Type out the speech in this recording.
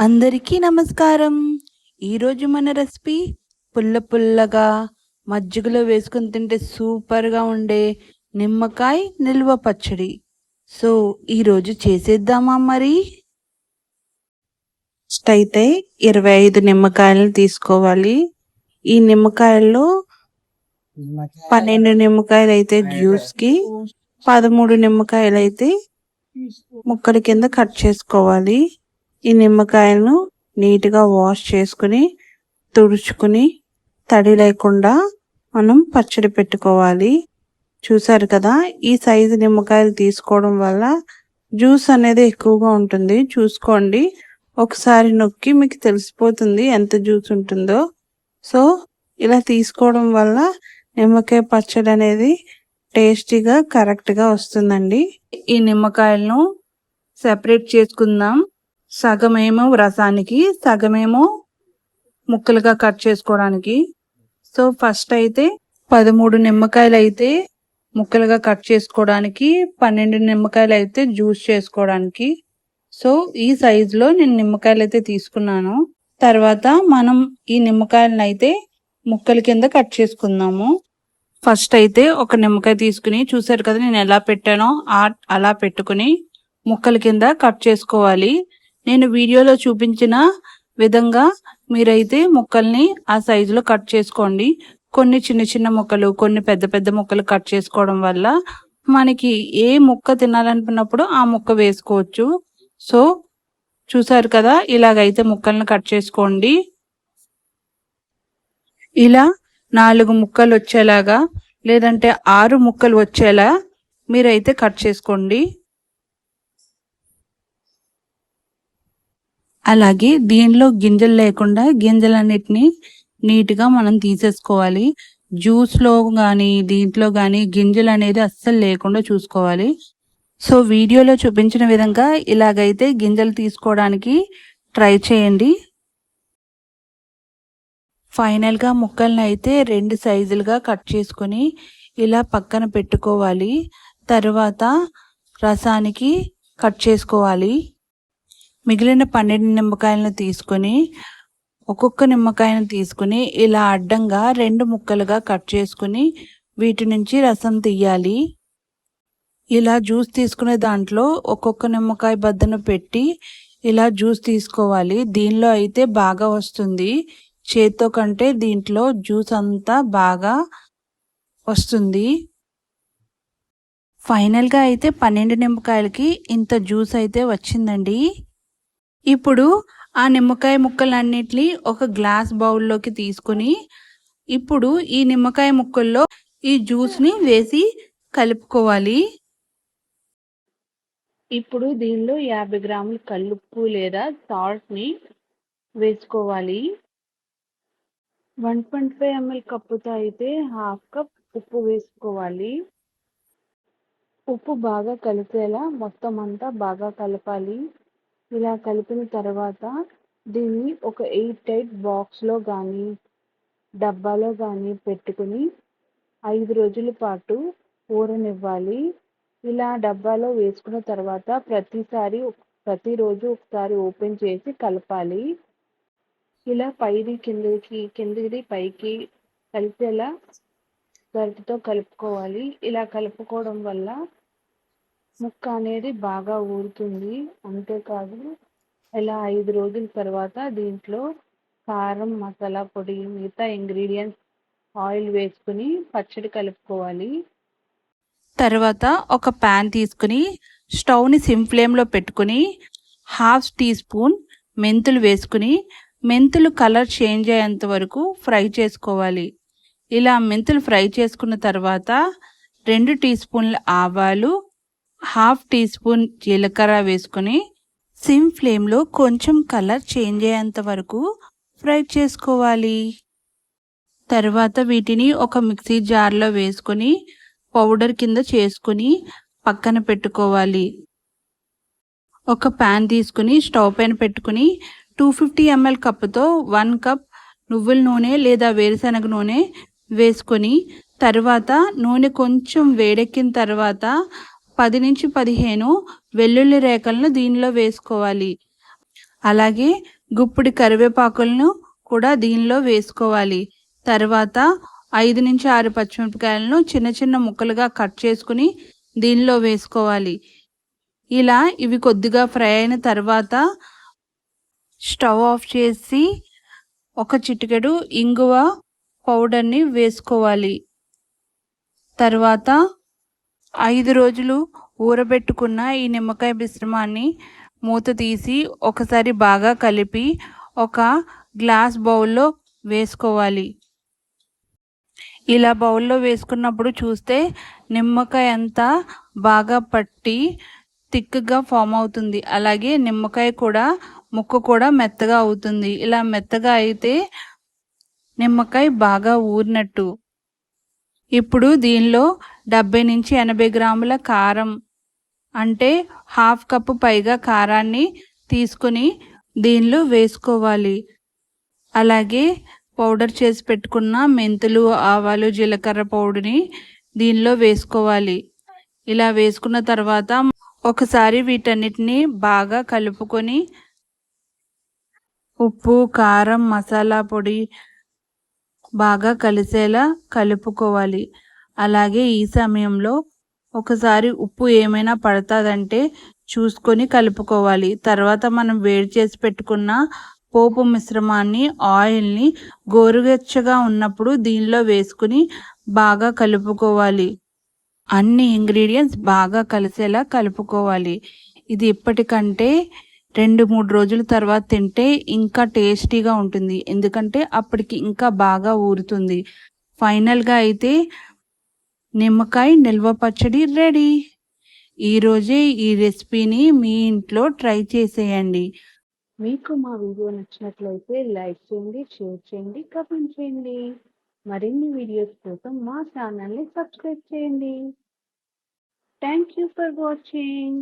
అందరికీ నమస్కారం. ఈరోజు మన రెసిపీ పుల్ల పుల్లగా మజ్జిగలో వేసుకొని తింటే సూపర్గా ఉండే నిమ్మకాయ నిల్వ పచ్చడి. సో ఈరోజు చేసేద్దామా మరి? ఫస్ట్ అయితే 25 నిమ్మకాయలను తీసుకోవాలి. ఈ నిమ్మకాయల్లో 12 నిమ్మకాయలు అయితే జ్యూస్కి, 13 నిమ్మకాయలు అయితే ముక్కల కింద కట్ చేసుకోవాలి. ఈ నిమ్మకాయలను నీట్గా వాష్ చేసుకుని తుడుచుకుని తడి లేకుండా మనం పచ్చడి పెట్టుకోవాలి. చూసారు కదా, ఈ సైజు నిమ్మకాయలు తీసుకోవడం వల్ల జ్యూస్ అనేది ఎక్కువగా ఉంటుంది. చూసుకోండి, ఒకసారి నొక్కి మీకు తెలిసిపోతుంది ఎంత జ్యూస్ ఉంటుందో. సో ఇలా తీసుకోవడం వల్ల నిమ్మకాయ పచ్చడి అనేది టేస్టీగా కరెక్ట్గా వస్తుందండి. ఈ నిమ్మకాయలను సెపరేట్ చేసుకుందాం. సగమేమో రసానికి, సగమేమో ముక్కలుగా కట్ చేసుకోవడానికి. సో ఫస్ట్ అయితే 13 నిమ్మకాయలు అయితే ముక్కలుగా కట్ చేసుకోవడానికి, 12 నిమ్మకాయలు అయితే జ్యూస్ చేసుకోవడానికి. సో ఈ సైజులో నేను నిమ్మకాయలు అయితే తీసుకున్నాను. తర్వాత మనం ఈ నిమ్మకాయలను అయితే ముక్కల కింద కట్ చేసుకుందాము. ఫస్ట్ అయితే ఒక నిమ్మకాయ తీసుకుని, చూసారు కదా నేను ఎలా పెట్టానో అలా పెట్టుకుని ముక్కల కింద కట్ చేసుకోవాలి. నేను వీడియోలో చూపించిన విధంగా మీరైతే ముక్కల్ని ఆ సైజులో కట్ చేసుకోండి. కొన్ని చిన్న చిన్న ముక్కలు, కొన్ని పెద్ద పెద్ద ముక్కలు కట్ చేసుకోవడం వల్ల మనకి ఏ ముక్క తినాలనుకున్నప్పుడు ఆ ముక్క వేసుకోవచ్చు. సో చూసారు కదా, ఇలాగైతే ముక్కల్ని కట్ చేసుకోండి. ఇలా 4 ముక్కలు వచ్చేలాగా, లేదంటే 6 ముక్కలు వచ్చేలా మీరైతే కట్ చేసుకోండి. అలాగే దీనిలో గింజలు లేకుండా గింజలన్నిటిని నీట్గా మనం తీసేసుకోవాలి. జ్యూస్లో కానీ దీంట్లో కానీ గింజలు అనేది అస్సలు లేకుండా చూసుకోవాలి. సో వీడియోలో చూపించిన విధంగా ఇలాగైతే గింజలు తీసుకోవడానికి ట్రై చేయండి. ఫైనల్గా ముక్కల్ని అయితే 2 సైజులుగా కట్ చేసుకొని ఇలా పక్కన పెట్టుకోవాలి. తర్వాత రసానికి కట్ చేసుకోవాలి. మిగిలిన 12 నిమ్మకాయలను తీసుకొని, ఒక్కొక్క నిమ్మకాయను తీసుకుని ఇలా అడ్డంగా 2 ముక్కలుగా కట్ చేసుకుని వీటి నుంచి రసం తీయాలి. ఇలా జ్యూస్ తీసుకునే దాంట్లో ఒక్కొక్క నిమ్మకాయ బద్దను పెట్టి ఇలా జ్యూస్ తీసుకోవాలి. దీనిలో అయితే బాగా వస్తుంది, చేత్తో కంటే దీంట్లో జ్యూస్ అంతా బాగా వస్తుంది. ఫైనల్గా అయితే 12 నిమ్మకాయలకి ఇంత జ్యూస్ అయితే వచ్చిందండి. ఇప్పుడు ఆ నిమ్మకాయ ముక్కలన్నిటిని ఒక గ్లాస్ బౌల్లోకి తీసుకుని, ఇప్పుడు ఈ నిమ్మకాయ ముక్కల్లో ఈ జ్యూస్ని వేసి కలుపుకోవాలి. ఇప్పుడు దీనిలో 50 గ్రాముల కల్లుప్పు లేదా సాల్ట్ని వేసుకోవాలి. 1.5 ml కప్పుతో అయితే 1/2 కప్ ఉప్పు వేసుకోవాలి. ఉప్పు బాగా కలిసేలా మొత్తం అంతా బాగా కలపాలి. ఇలా కలిపిన తర్వాత దీన్ని ఒక ఎయిర్ టైట్ బాక్స్లో కానీ డబ్బాలో కానీ పెట్టుకుని 5 రోజుల పాటు ఊరనివ్వాలి. ఇలా డబ్బాలో వేసుకున్న తర్వాత ప్రతిరోజు ఒకసారి ఓపెన్ చేసి కలపాలి. ఇలా పైది కిందిది పైకి కలిసేలా గరిటెతో కలుపుకోవాలి. ఇలా కలుపుకోవడం వల్ల ముక్క అనేది బాగా ఊరుతుంది. అంతేకాదు, ఇలా 5 రోజుల తర్వాత దీంట్లో కారం, మసాలా పొడి, మిగతా ఇంగ్రీడియంట్స్, ఆయిల్ వేసుకుని పచ్చడి కలుపుకోవాలి. తర్వాత ఒక ప్యాన్ తీసుకుని స్టవ్ని సిమ్ ఫ్లేమ్లో పెట్టుకుని 1/2 టీ స్పూన్ మెంతులు వేసుకుని మెంతులు కలర్ చేంజ్ అయ్యేంత వరకు ఫ్రై చేసుకోవాలి. ఇలా మెంతులు ఫ్రై చేసుకున్న తర్వాత 2 టీ స్పూన్ల ఆవాలు, 1/2 టీ స్పూన్ జీలకర్ర వేసుకొని సిమ్ ఫ్లేమ్లో కొంచెం కలర్ చేంజ్ అయ్యేంత వరకు ఫ్రై చేసుకోవాలి. తర్వాత వీటిని ఒక మిక్సీ జార్లో వేసుకొని పౌడర్ కింద చేసుకుని పక్కన పెట్టుకోవాలి. ఒక ప్యాన్ తీసుకుని స్టవ్ పైన పెట్టుకుని 250 ml కప్పుతో 1 కప్ నువ్వుల నూనె లేదా వేరుశనగ నూనె వేసుకొని, తర్వాత నూనె కొంచెం వేడెక్కిన తర్వాత 10 నుంచి 15 వెల్లుల్లి రేకలను దీనిలో వేసుకోవాలి. అలాగే గుప్పిడి కరివేపాకులను కూడా దీనిలో వేసుకోవాలి. తర్వాత 5-6 పచ్చిమిరపకాయలను చిన్న చిన్న ముక్కలుగా కట్ చేసుకుని దీనిలో వేసుకోవాలి. ఇలా ఇవి కొద్దిగా ఫ్రై అయిన తర్వాత స్టవ్ ఆఫ్ చేసి ఒక చిటికెడు ఇంగువ పౌడర్ని వేసుకోవాలి. తర్వాత 5 రోజులు ఊరబెట్టుకున్న ఈ నిమ్మకాయ మిశ్రమాన్ని మూత తీసి ఒకసారి బాగా కలిపి ఒక గ్లాస్ బౌల్లో వేసుకోవాలి. ఇలా బౌల్లో వేసుకున్నప్పుడు చూస్తే నిమ్మకాయ అంతా బాగా పట్టి థిక్గా ఫామ్ అవుతుంది. అలాగే నిమ్మకాయ కూడా ముక్క కూడా మెత్తగా అవుతుంది. ఇలా మెత్తగా అయితే నిమ్మకాయ బాగా ఊరినట్టు. ఇప్పుడు దీనిలో 70-80 గ్రాముల కారం అంటే హాఫ్ కప్పు పైగా కారాన్ని తీసుకుని దీనిలో వేసుకోవాలి. అలాగే పౌడర్ చేసి పెట్టుకున్న మెంతులు, ఆవాలు, జీలకర్ర పౌడర్ని దీనిలో వేసుకోవాలి. ఇలా వేసుకున్న తర్వాత ఒకసారి వీటన్నిటిని బాగా కలుపుకొని ఉప్పు, కారం, మసాలా పొడి బాగా కలిసేలా కలుపుకోవాలి. అలాగే ఈ సమయంలో ఒకసారి ఉప్పు ఏమైనా పడుతుందంటే చూసుకొని కలుపుకోవాలి. తర్వాత మనం వేడి చేసి పెట్టుకున్న పోపు మిశ్రమాన్ని, ఆయిల్ని గోరువెచ్చగా ఉన్నప్పుడు దీనిలో వేసుకుని బాగా కలుపుకోవాలి. అన్ని ఇంగ్రీడియంట్స్ బాగా కలిసేలా కలుపుకోవాలి. ఇది ఇప్పటికంటే 2-3 రోజుల తర్వాత తింటే ఇంకా టేస్టీగా ఉంటుంది. ఎందుకంటే అప్పటికి ఇంకా బాగా ఊరుతుంది. ఫైనల్గా అయితే నిమ్మకాయ నిల్వ పచ్చడి రెడీ. ఈరోజే ఈ రెసిపీని మీ ఇంట్లో ట్రై చేసేయండి. మీకు మా వీడియో నచ్చినట్లయితే లైక్ చేయండి, షేర్ చేయండి, కామెంట్ చేయండి. మరిన్ని వీడియోస్ కోసం మా ఛానల్ని సబ్స్క్రైబ్ చేయండి. Thank you for watching.